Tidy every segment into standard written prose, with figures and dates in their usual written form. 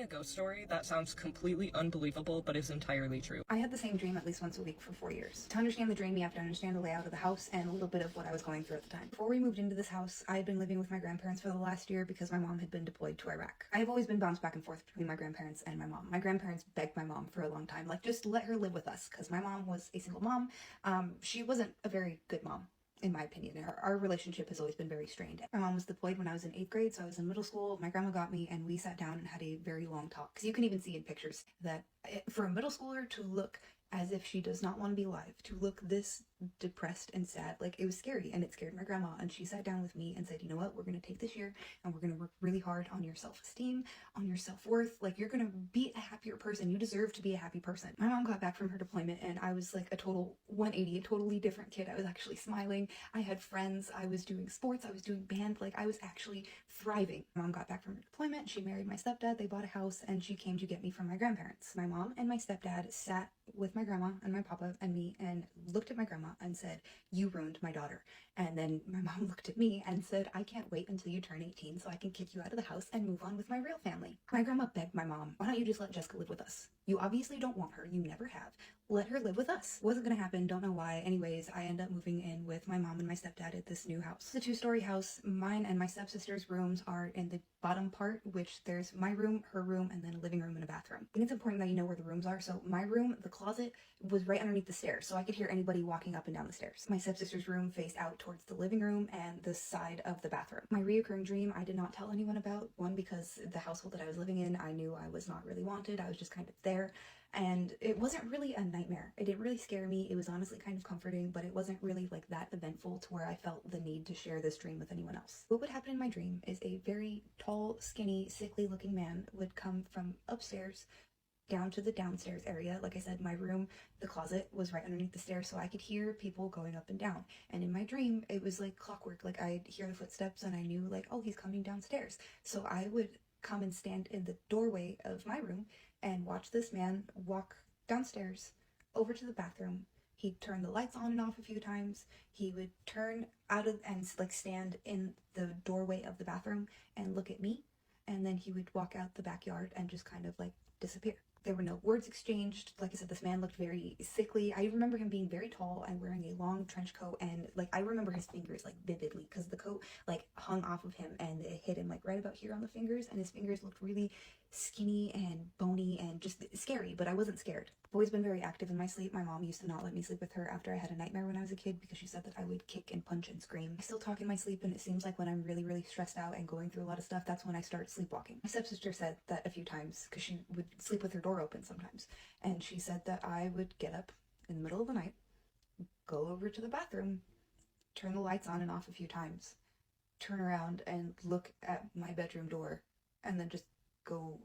me a ghost story that sounds completely unbelievable but is entirely true. I had the same dream at least once a week for 4 years. To understand the dream, you have to understand the layout of the house and a little bit of what I was going through at the time. Before we moved into this house, I had been living with my grandparents for the last year because my mom had been deployed to Iraq. I have always been bounced back and forth between my grandparents and my mom. My grandparents begged my mom for a long time, like, just let her live with us, because my mom was a single mom. She wasn't a very good mom, in my opinion. Our relationship has always been very strained. My mom was deployed when I was in 8th grade, so I was in middle school. My grandma got me and we sat down and had a very long talk. Because you can even see in pictures that for a middle schooler to look as if she does not want to be alive, to look this depressed and sad, like, it was scary, and it scared my grandma. And she sat down with me and said, you know what, we're going to take this year and we're going to work really hard on your self-esteem, on your self-worth. Like, you're going to be a happier person. You deserve to be a happy person. My mom got back from her deployment and I was like a total 180, a totally different kid. I was actually smiling. I had friends. I was doing sports. I was doing band. Like, I was actually thriving. My mom got back from her deployment. She married my stepdad. They bought a house and she came to get me from my grandparents. My mom and my stepdad sat with my grandma and my papa and me and looked at my grandma and said, you ruined my daughter. And then my mom looked at me and said, I can't wait until you turn 18 so I can kick you out of the house and move on with my real family. My grandma begged my mom, why don't you just let Jessica live with us? You obviously don't want her. You never have. Let her live with us. Wasn't gonna happen. Don't know why. Anyways, I end up moving in with my mom and my stepdad at this new house. It's a 2-story house. Mine and my stepsister's rooms are in the bottom part, which there's my room, her room, and then a living room and a bathroom. I think it's important that you know where the rooms are. So my room, the closet, was right underneath the stairs, so I could hear anybody walking up and down the stairs. My stepsister's room faced out towards the living room and the side of the bathroom. My reoccurring dream I did not tell anyone about. One, because the household that I was living in, I knew I was not really wanted. I was just kind of there. And it wasn't really a nightmare. It didn't really scare me. It was honestly kind of comforting, but it wasn't really like that eventful to where I felt the need to share this dream with anyone else. What would happen in my dream is a very tall, skinny, sickly looking man would come from upstairs down to the downstairs area. Like I said, my room, the closet was right underneath the stairs, so I could hear people going up and down. And in my dream, it was like clockwork. Like, I'd hear the footsteps and I knew, like, oh, he's coming downstairs. So I would come and stand in the doorway of my room and watch this man walk downstairs over to the bathroom. He'd turn the lights on and off a few times. He would turn out of and like stand in the doorway of the bathroom and look at me, and then he would walk out the backyard and just kind of like disappear. There were no words exchanged. Like I said, this man looked very sickly. I remember him being very tall and wearing a long trench coat, and like I remember his fingers like vividly because the coat like hung off of him and it hit him like right about here on the fingers, and his fingers looked really skinny and bony and just scary, but I wasn't scared. I've always been very active in my sleep. My mom used to not let me sleep with her after I had a nightmare when I was a kid because she said that I would kick and punch and scream. I still talk in my sleep, and it seems like when I'm really, really stressed out and going through a lot of stuff, that's when I start sleepwalking. My stepsister said that a few times because she would sleep with her door open sometimes, and she said that I would get up in the middle of the night, go over to the bathroom, turn the lights on and off a few times, turn around and look at my bedroom door, and then just go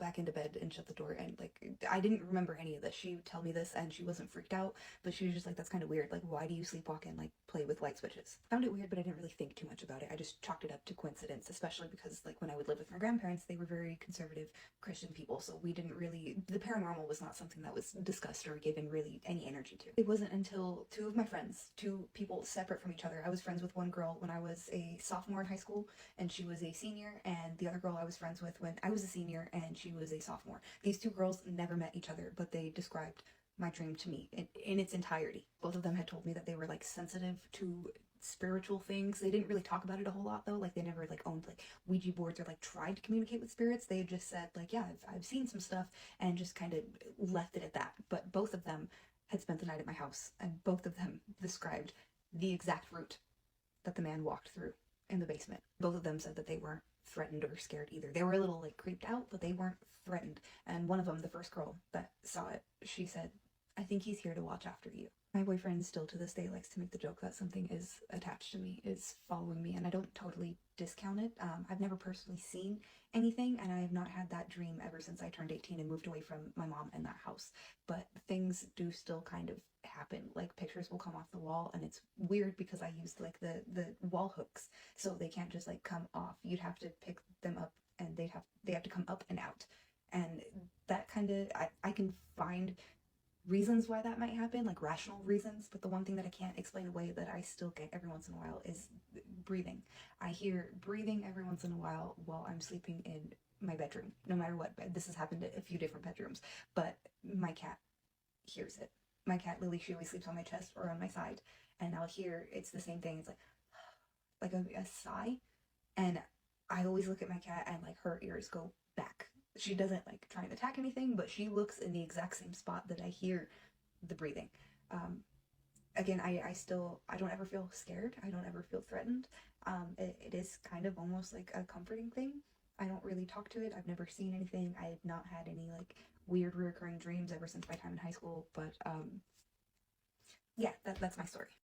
back into bed and shut the door. And like, I didn't remember any of this. She would tell me this and she wasn't freaked out, but she was just like, that's kind of weird. Like, why do you sleepwalk and like play with light switches? I found it weird, but I didn't really think too much about it. I just chalked it up to coincidence, especially because like when I would live with my grandparents, they were very conservative Christian people, so we didn't really, the paranormal was not something that was discussed or given really any energy to. It wasn't until two of my friends, two people separate from each other. I was friends with one girl when I was a sophomore in high school and she was a senior, and the other girl I was friends with when I was a senior and she was a sophomore. These two girls never met each other, but they described my dream to me in its entirety. Both of them had told me that they were like sensitive to spiritual things. They didn't really talk about it a whole lot though. Like, they never like owned like Ouija boards or like tried to communicate with spirits. They just said like, yeah, I've seen some stuff, and just kind of left it at that. But both of them had spent the night at my house, and both of them described the exact route that the man walked through in the basement. Both of them said that they weren't threatened or scared either. They were a little like creeped out, but they weren't threatened. And one of them, the first girl that saw it, she said, I think he's here to watch after you. My boyfriend still to this day likes to make the joke that something is attached to me, is following me, and I don't totally discount it. I've never personally seen anything, and I have not had that dream ever since I turned 18 and moved away from my mom and that house. But things do still kind of happen. Like, pictures will come off the wall, and it's weird because I used like the wall hooks, so they can't just like come off. You'd have to pick them up, and they have to come up and out. And that kind of, I can find reasons why that might happen, like rational reasons, but the one thing that I can't explain away that I still get every once in a while is breathing. I hear breathing every once in a while I'm sleeping in my bedroom, no matter what bed. This has happened at a few different bedrooms, but my cat hears it. My cat Lily, she always sleeps on my chest or on my side, and I'll hear it's the same thing. It's like a sigh, and I always look at my cat and like her ears go back. She doesn't like try and attack anything, but she looks in the exact same spot that I hear the breathing. Again, I don't ever feel scared. I don't ever feel threatened. It is kind of almost like a comforting thing. I don't really talk to it. I've never seen anything. I have not had any like weird recurring dreams ever since my time in high school. But yeah, that's my story.